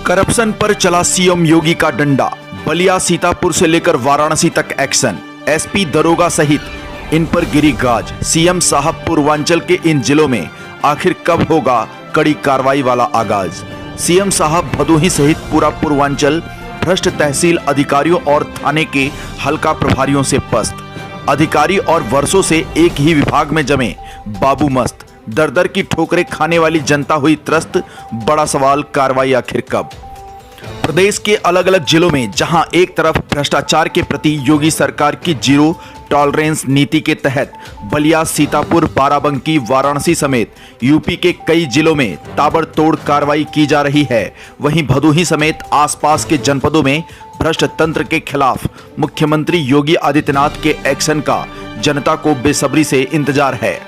Corruption पर चला CM योगी का डंडा। बलिया, सीतापुर से लेकर वाराणसी तक एक्शन। एसपी, दरोगा सहित इन पर गिरी गाज। सीएम साहब, पूर्वांचल के इन जिलों में आखिर कब होगा कड़ी कार्रवाई वाला आगाज। सीएम साहब, भदोही सहित पूरा पूर्वांचल भ्रष्ट तहसील अधिकारियों और थाने के हल्का प्रभारियों से पस्त। अधिकारी और वर्षों से एक ही विभाग में जमे बाबू मस्त। दर दर की ठोकरें खाने वाली जनता हुई त्रस्त। बड़ा सवाल, कार्रवाई आखिर कब। प्रदेश के अलग अलग जिलों में जहां एक तरफ भ्रष्टाचार के प्रति योगी सरकार की जीरो टॉलरेंस नीति के तहत बलिया, सीतापुर, बाराबंकी, वाराणसी समेत यूपी के कई जिलों में ताबड़तोड़ कार्रवाई की जा रही है, वहीं भदोही समेत आसपास के जनपदों में भ्रष्ट तंत्र के खिलाफ मुख्यमंत्री योगी आदित्यनाथ के एक्शन का जनता को बेसब्री से इंतजार है।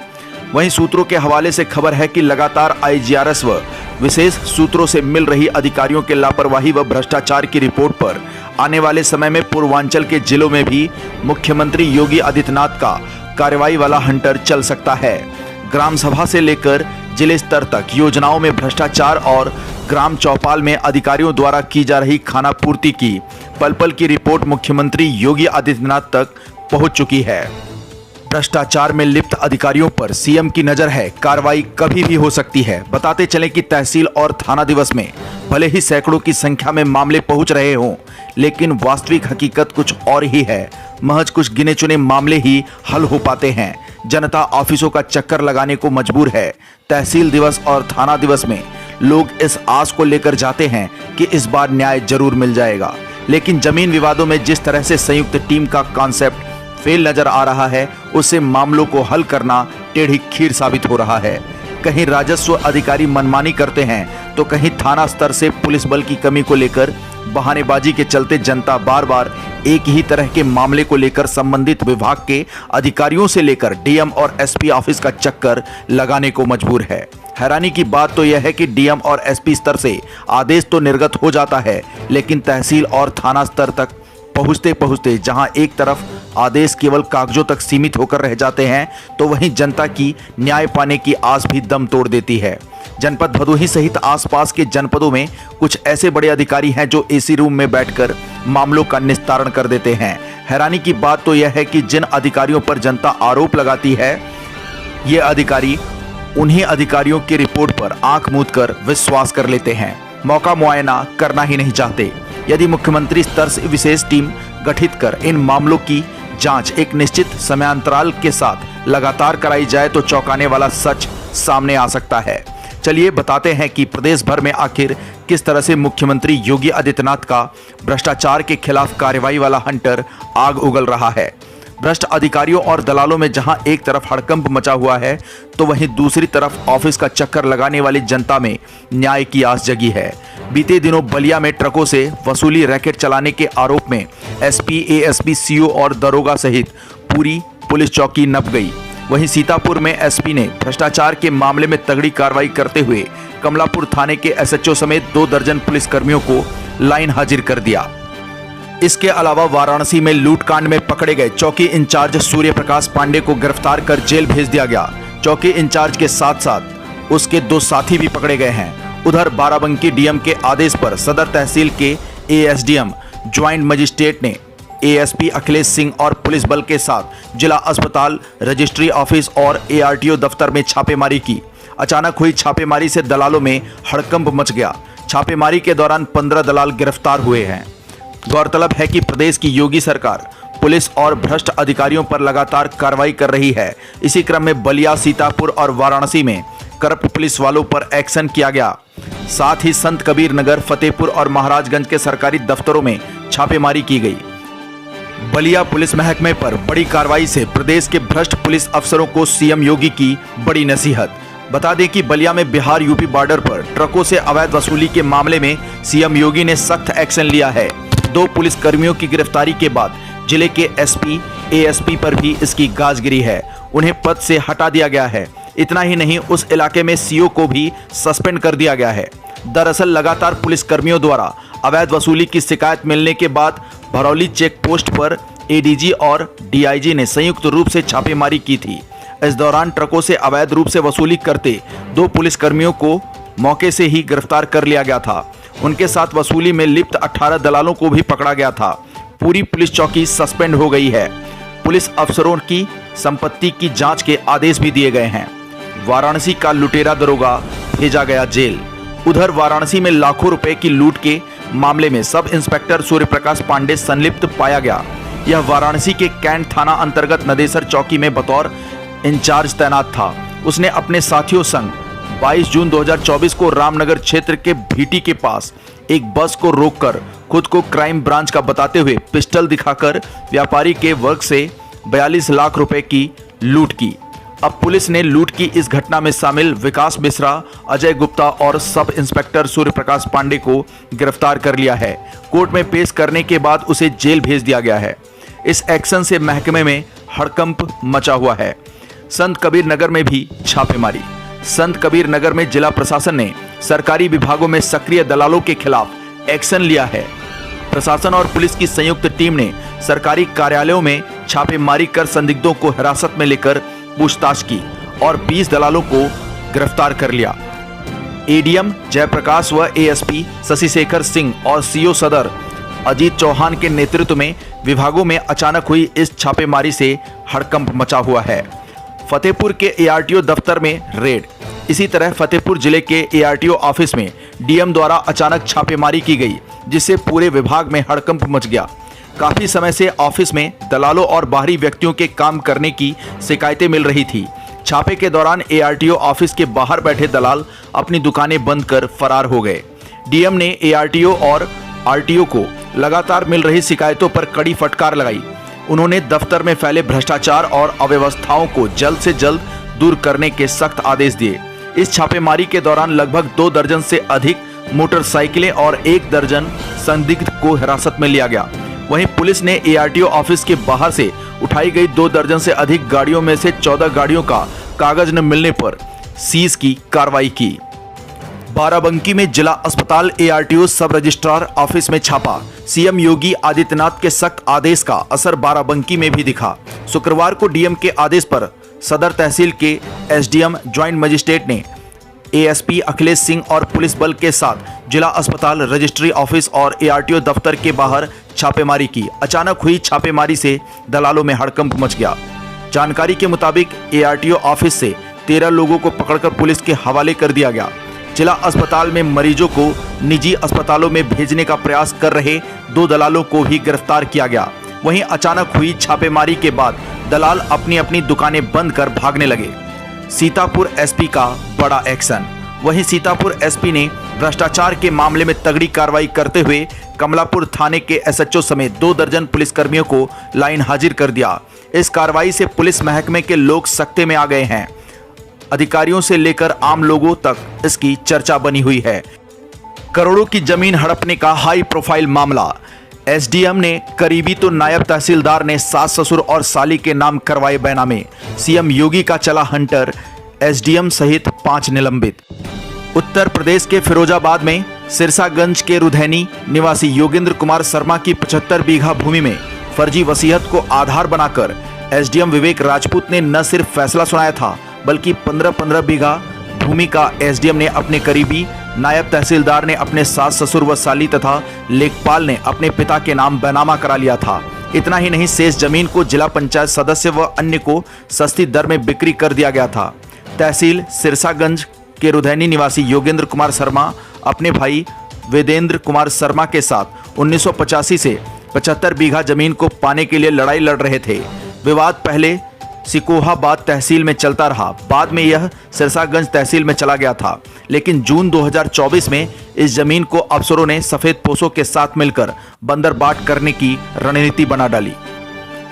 वहीं सूत्रों के हवाले से खबर है कि लगातार आईजीआरएस व विशेष सूत्रों से मिल रही अधिकारियों के लापरवाही व भ्रष्टाचार की रिपोर्ट पर आने वाले समय में पूर्वांचल के जिलों में भी मुख्यमंत्री योगी आदित्यनाथ का कार्रवाई वाला हंटर चल सकता है। ग्राम सभा से लेकर जिले स्तर तक योजनाओं में भ्रष्टाचार और ग्राम चौपाल में अधिकारियों द्वारा की जा रही खाना पूर्ति की पल पल की रिपोर्ट मुख्यमंत्री योगी आदित्यनाथ तक पहुंच चुकी है। भ्रष्टाचार में लिप्त अधिकारियों पर सीएम की नजर है, कार्रवाई कभी भी हो सकती है। बताते चलें कि तहसील और थाना दिवस में भले ही सैकड़ों की संख्या में मामले पहुंच रहे हों, लेकिन वास्तविक हकीकत कुछ और ही है। महज कुछ गिने चुने मामले ही हल हो पाते हैं। जनता ऑफिसों का चक्कर लगाने को मजबूर है। तहसील दिवस और थाना दिवस में लोग इस आस को लेकर जाते हैं कि इस बार न्याय जरूर मिल जाएगा, लेकिन जमीन विवादों में जिस तरह से संयुक्त टीम का कॉन्सेप्ट फेल नजर आ रहा है, उससे मामलों को हल करना टेढ़ी खीर साबित हो रहा है। कहीं राजस्व अधिकारी मनमानी करते हैं तो कहीं थाना स्तर से पुलिस बल की कमी को लेकर बहानेबाजी के चलते जनता बार बार एक ही तरह के मामले को लेकर संबंधित विभाग के अधिकारियों से लेकर डीएम और एसपी ऑफिस का चक्कर लगाने को मजबूर है। हैरानी की बात तो यह है कि डीएम और एसपी स्तर से आदेश तो निर्गत हो जाता है, लेकिन तहसील और थाना स्तर तक पहुंचते पहुंचते जहां एक तरफ आदेश केवल कागजों तक सीमित होकर रह जाते हैं, तो वहीं जनता की न्याय पाने की आस भी दम तोड़ देती है। जनपद भदोही सहित आसपास के जनपदों में कुछ ऐसे बड़े अधिकारी हैं जो एसी रूम में बैठकर मामलों का निस्तारण कर देते हैं। हैरानी की बात तो यह है कि जिन अधिकारियों पर जनता आरोप लगाती है, ये अधिकारी उन्हीं अधिकारियों की रिपोर्ट पर आंख मूंद कर विश्वास कर लेते हैं, मौका मुआयना करना ही नहीं चाहते। यदि मुख्यमंत्री स्तर से विशेष टीम गठित कर इन मामलों की जांच एक निश्चित समयांतराल के साथ लगातार कराई जाए तो चौंकाने वाला सच सामने आ सकता है। चलिए बताते हैं कि प्रदेश भर में आखिर किस तरह से मुख्यमंत्री योगी आदित्यनाथ का भ्रष्टाचार के खिलाफ कार्रवाई वाला हंटर आग उगल रहा है। भ्रष्ट अधिकारियों और दलालों में जहां एक तरफ हड़कंप मचा हुआ है, तो वहीं दूसरी तरफ ऑफिस का चक्कर लगाने वाली जनता में न्याय की आस जगी है। बीते दिनों बलिया में ट्रकों से वसूली रैकेट चलाने के आरोप में एसपी, एएसपी, सीओ और दरोगा सहित पूरी पुलिस चौकी नप गई। वहीं सीतापुर में एसपी ने भ्रष्टाचार के मामले में तगड़ी कार्रवाई करते हुए कमलापुर थाने के एसएचओ समेत 2 दर्जन पुलिसकर्मियों को लाइन हाजिर कर दिया। इसके अलावा वाराणसी में लूटकांड में पकड़े गए चौकी इंचार्ज सूर्य प्रकाश पांडे को गिरफ्तार कर जेल भेज दिया गया। चौकी इंचार्ज के साथ साथ उसके 2 साथी भी पकड़े गए हैं। उधर बाराबंकी डीएम के आदेश पर सदर तहसील के एएसडीएम ज्वाइंट मजिस्ट्रेट ने एएसपी अखिलेश सिंह और पुलिस बल के साथ जिला अस्पताल, रजिस्ट्री ऑफिस और एआरटीओ दफ्तर में छापेमारी की। अचानक हुई छापेमारी से दलालों में हड़कंप मच गया। छापेमारी के दौरान 15 दलाल गिरफ्तार हुए हैं। गौरतलब है कि प्रदेश की योगी सरकार पुलिस और भ्रष्ट अधिकारियों पर लगातार कार्रवाई कर रही है। इसी क्रम में बलिया, सीतापुर और वाराणसी में करप्ट पुलिस वालों पर एक्शन किया गया। साथ ही संत कबीर नगर, फतेहपुर और महाराजगंज के सरकारी दफ्तरों में छापेमारी की गई। बलिया पुलिस महकमे पर बड़ी कार्रवाई से प्रदेश के भ्रष्ट पुलिस अफसरों को सीएम योगी की बड़ी नसीहत। बता दें कि बलिया में बिहार यूपी बॉर्डर पर ट्रकों से अवैध वसूली के मामले में सीएम योगी ने सख्त एक्शन लिया है। 2 पुलिसकर्मियों की गिरफ्तारी के बाद जिले के एसपी, एएसपी पर भी इसकी गाज गिरी है। उन्हें पद से हटा दिया गया है। इतना ही नहीं, उस इलाके में सीओ को भी सस्पेंड कर दिया गया है। दरअसल लगातार पुलिसकर्मियों द्वारा अवैध वसूली की शिकायत मिलने के बाद भरौली चेक पोस्ट पर एडीजी और डीआईजी ने संयुक्त रूप से छापेमारी की थी। इस दौरान ट्रकों से अवैध रूप से वसूली करते 2 पुलिसकर्मियों को मौके से ही गिरफ्तार कर लिया गया था। उनके साथ वसूली में लिप्त 18 दलालों को भी पकड़ा गया था। पूरी पुलिस चौकी सस्पेंड हो गई है। पुलिस अफसरों की संपत्ति की जांच के आदेश भी दिए गए हैं। वाराणसी का लुटेरा दरोगा भेजा गया जेल। उधर वाराणसी में लाखों रुपए की लूट के मामले में सब इंस्पेक्टर सूर्य प्रकाश पांडे संलिप्त पाया गया। यह वाराणसी के कैंट थाना अंतर्गत नदेसर चौकी में बतौर इंचार्ज तैनात था। उसने अपने साथियों संग 22 जून 2024 को रामनगर क्षेत्र के भीटी के पास एक बस को रोककर खुद को क्राइम ब्रांच का बताते हुए पिस्टल दिखाकर व्यापारी के वर्ग से 42 लाख रुपए की लूट की। अब पुलिस ने लूट की इस घटना में शामिल विकास मिश्रा, अजय गुप्ता और सब इंस्पेक्टर सूर्य प्रकाश पांडे को गिरफ्तार कर लिया है। कोर्ट में पेश करने के बाद उसे जेल भेज दिया गया है। इस एक्शन से महकमे में हड़कंप मचा हुआ है। संत कबीर नगर में भी छापेमारी। संत कबीर नगर में जिला प्रशासन ने सरकारी विभागों में सक्रिय दलालों के खिलाफ एक्शन लिया है। प्रशासन और पुलिस की संयुक्त टीम ने सरकारी कार्यालयों में छापेमारी कर संदिग्धों को हिरासत में लेकर पूछताछ की और 20 दलालों को गिरफ्तार कर लिया। एडीएम जयप्रकाश व एएसपी शशिशेखर सिंह और सीओ सदर अजीत चौहान के नेतृत्व में विभागों में अचानक हुई इस छापेमारी से हड़कंप मचा हुआ है। फतेहपुर के एआरटीओ दफ्तर में रेड। इसी तरह फतेहपुर जिले के एआरटीओ ऑफिस में डीएम द्वारा अचानक छापेमारी की गई, जिससे पूरे विभाग में हड़कंप मच गया। काफी समय से ऑफिस में दलालों और बाहरी व्यक्तियों के काम करने की शिकायतें मिल रही थी। छापे के दौरान एआरटीओ ऑफिस के बाहर बैठे दलाल अपनी दुकानें बंद कर फरार हो गए। डीएम ने एआरटीओ और आरटीओ को लगातार मिल रही शिकायतों पर कड़ी फटकार लगाई। उन्होंने दफ्तर में फैले भ्रष्टाचार और अव्यवस्थाओं को जल्द से जल्द दूर करने के सख्त आदेश दिए। इस छापेमारी के दौरान लगभग 2 दर्जन से अधिक मोटरसाइकिलें और 1 दर्जन संदिग्ध को हिरासत में लिया गया। वहीं पुलिस ने एआरटीओ ऑफिस के बाहर से उठाई गई 2 दर्जन से अधिक गाड़ियों में से 14 गाड़ियों का कागज न मिलने पर सीज की कार्रवाई की। बाराबंकी में जिला अस्पताल एआरटीओ सब रजिस्ट्रार ऑफिस में छापा। सीएम योगी आदित्यनाथ के सख्त आदेश का असर बाराबंकी में भी दिखा। शुक्रवार को डीएम के आदेश पर सदर तहसील के एसडीएम ज्वाइंट मजिस्ट्रेट ने एएसपी अखिलेश सिंह और पुलिस बल के साथ जिला अस्पताल, रजिस्ट्री ऑफिस और एआरटीओ दफ्तर के बाहर छापेमारी की। अचानक हुई छापेमारी से दलालों में हड़कंप मच गया। जानकारी के मुताबिक एआरटीओ ऑफिस से 13 लोगों को पकड़कर पुलिस के हवाले कर दिया गया। जिला अस्पताल में मरीजों को निजी अस्पतालों में भेजने का प्रयास कर रहे 2 दलालों को भी गिरफ्तार किया गया। वहीं अचानक हुई छापेमारी के बाद दलाल अपनी अपनी दुकानें बंद कर भागने लगे। सीतापुर एसपी का बड़ा एक्शन। वहीं सीतापुर एसपी ने भ्रष्टाचार के मामले में तगड़ी कार्रवाई करते हुए कमलापुर थाने के एसएचओ समेत 2 दर्जन पुलिसकर्मियों को लाइन हाजिर कर दिया। इस कार्रवाई से पुलिस महकमे के लोग सख्ते में आ गए हैं। अधिकारियों से लेकर आम लोगों तक इसकी चर्चा बनी हुई है। करोड़ों की जमीन हड़पने का हाई प्रोफाइल मामला। एसडीएम ने करीबी तो नायब तहसीलदार ने सास ससुर और साली के नाम करवाए बैनामे। सीएम योगी का चला हंटर, एसडीएम सहित 5 निलंबित। उत्तर प्रदेश के फिरोजाबाद में सिरसागंज के रुधैनी निवासी योगेंद्र कुमार शर्मा की 75 बीघा भूमि में फर्जी वसीयत को आधार बनाकर एसडीएम विवेक राजपूत ने न सिर्फ फैसला सुनाया था, बल्कि 15-15 बीघा भूमि का एसडीएम ने अपने करीबी, नायब तहसीलदार ने अपने सास ससुर व साली तथा लेखपाल ने अपने पिता के नाम बैनामा करा लिया था। इतना ही नहीं, शेष जमीन को जिला पंचायत सदस्य व अन्य को सस्ती दर में बिक्री कर दिया गया था। तहसील सिरसागंज के रुधैनी निवासी योगेंद्र कुमार शर्मा अपने भाई वेदेंद्र कुमार शर्मा के साथ 1985 से 75 बीघा जमीन को पाने के लिए लड़ाई लड़ रहे थे। विवाद पहले सिकोहाबाद तहसील में चलता रहा, बाद में यह सिरसागंज तहसील में चला गया था। लेकिन जून 2024 में इस जमीन को अफसरों ने सफेद पोसों के साथ मिलकर बंदरबाट करने की रणनीति बना डाली।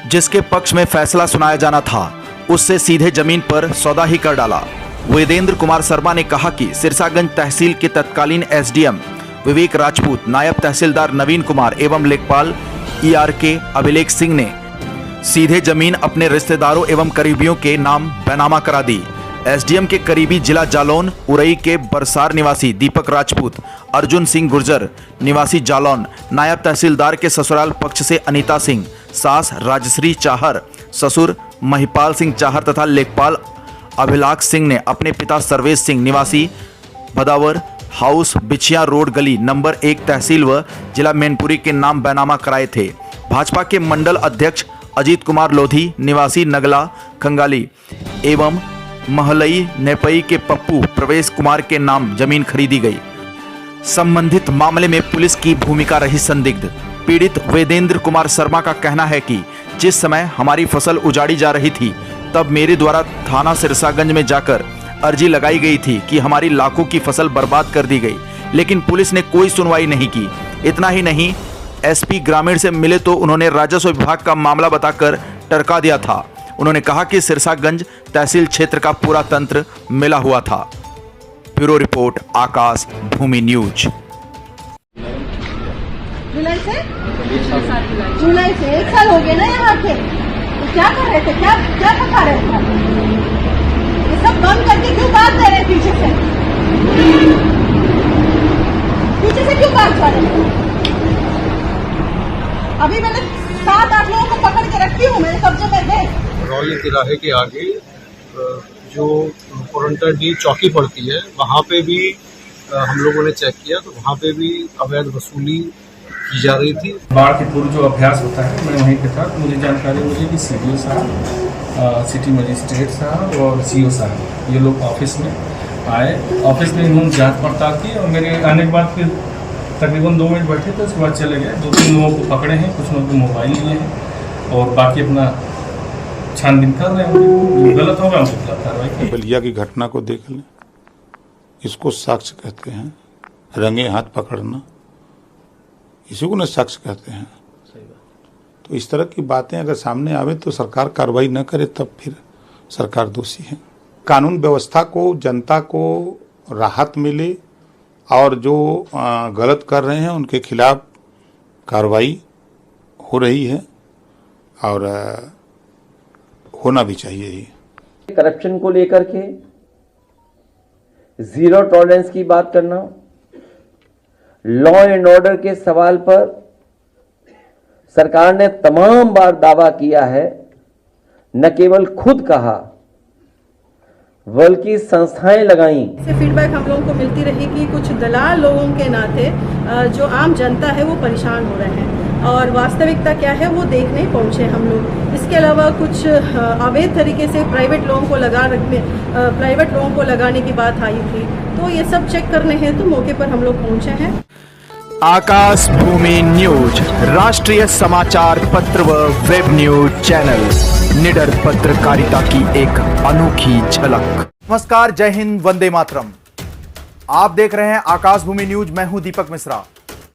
जिसके पक्ष में फैसला सुनाया जाना था, उससे सीधे जमीन पर सौदा ही कर डाला। वेदेंद्र कुमार शर्मा ने कहा कि सिरसागंज तहसील के तत्कालीन एसडीएम विवेक राजपूत, नायब तहसीलदार नवीन कुमार एवं लेखपाल ईआरके अभिलेख सिंह ने सीधे जमीन अपने रिश्तेदारों एवं करीबियों के नाम बैनामा करा दी। एसडीएम के करीबी जिला जालौन उरई के बरसार निवासी दीपक राजपूत, अर्जुन सिंह गुर्जर निवासी जालौन, नायब तहसीलदार के ससुराल पक्ष से अनीता सिंह, सास राजश्री चाहर, ससुर महिपाल सिंह चाहर तथा लेखपाल अभिलाख सिंह ने अपने पिता सर्वेश सिंह निवासी भदावर हाउस बिछिया रोड गली नंबर 1 तहसील व जिला मैनपुरी के नाम बैनामा कराए थे। भाजपा के मंडल अध्यक्ष अजीत कुमार लोधी निवासी नगला खंगाली एवं महलई नेपई के पप्पू प्रवेश कुमार के नाम जमीन खरीदी गई। संबंधित मामले में पुलिस की भूमिका रही संदिग्ध। पीड़ित वेदेंद्र कुमार शर्मा का कहना है कि जिस समय हमारी फसल उजाड़ी जा रही थी तब मेरे द्वारा थाना सिरसागंज में जाकर अर्जी लगाई गई थी कि हमारी लाखों की फसल बर्बाद कर दी गई, लेकिन पुलिस ने कोई सुनवाई नहीं की। इतना ही नहीं, एसपी ग्रामीण से मिले तो उन्होंने राजस्व विभाग का मामला बताकर टरका दिया था। उन्होंने कहा कि सिरसागंज तहसील क्षेत्र का पूरा तंत्र मिला हुआ था। ब्यूरो रिपोर्ट, आकाश भूमि न्यूज। जुलाई से 1 साल हो गए ना यहाँ के, तो क्या कर रहे थे, क्या पका रहे थे? ये सब बंद करके क्यों भाग दे रहे पीछे से क्यों भाग जा रहे? अभी मैंने 7-8 लोगों को पकड़ के रखी हूँ मेरे कब्जे में है। रौली तिराहे के आगे जो कोरंटा डी चौकी पड़ती है वहाँ पे भी हम लोगों ने चेक किया तो वहाँ पे भी अवैध वसूली की जा रही थी। बाढ़ के पूर्व जो अभ्यास होता है मैं वहीं पे था, तो मुझे जानकारी मिली कि सीडीओ साहब, सिटी मजिस्ट्रेट साहब और सीओ साहब ये लोग ऑफिस में आए। ऑफिस में इन्होंने जांच पड़ताल की और मेरे आने के बाद फिर तकरीबन 2 मिनट बैठे थे, उसके बाद चले गए। 2-3 लोगों को पकड़े हैं, कुछ लोगों के मोबाइल लिए हैं और बाकी अपना छानबीन कर रहे हैं। गलत होगा उनके खिलाफ कार्रवाई की। बलिया की घटना को देख लें, इसको साक्ष्य कहते हैं, रंगे हाथ पकड़ना, इसी को न साक्ष्य कहते हैं। तो इस तरह की बातें अगर सामने आवे तो सरकार कार्रवाई न करे तब फिर सरकार दोषी है। कानून व्यवस्था को, जनता को राहत मिले और जो गलत कर रहे हैं उनके खिलाफ कार्रवाई हो रही है और होना भी चाहिए ही। करप्शन को लेकर के जीरो टॉलरेंस की बात करना, लॉ एंड ऑर्डर के सवाल पर सरकार ने तमाम बार दावा किया है, न केवल खुद कहा बल्कि संस्थाएं लगाई। से फीडबैक हम लोगों को मिलती रही कि कुछ दलाल लोगों के नाते जो आम जनता है वो परेशान हो रहे हैं और वास्तविकता क्या है वो देखने पहुंचे हम लोग। इसके अलावा कुछ अवैध तरीके से प्राइवेट लोगों को लगाने की बात आई थी, तो ये सब चेक करने हैं तो मौके पर हम लोग पहुंचे हैं। आकाश भूमि न्यूज, राष्ट्रीय समाचार पत्र व वेब न्यूज चैनल, निडर पत्रकारिता की एक अनोखी झलक। नमस्कार, जय हिंद, वंदे मातरम। आप देख रहे हैं आकाश भूमि न्यूज। मैं हूं दीपक मिश्रा।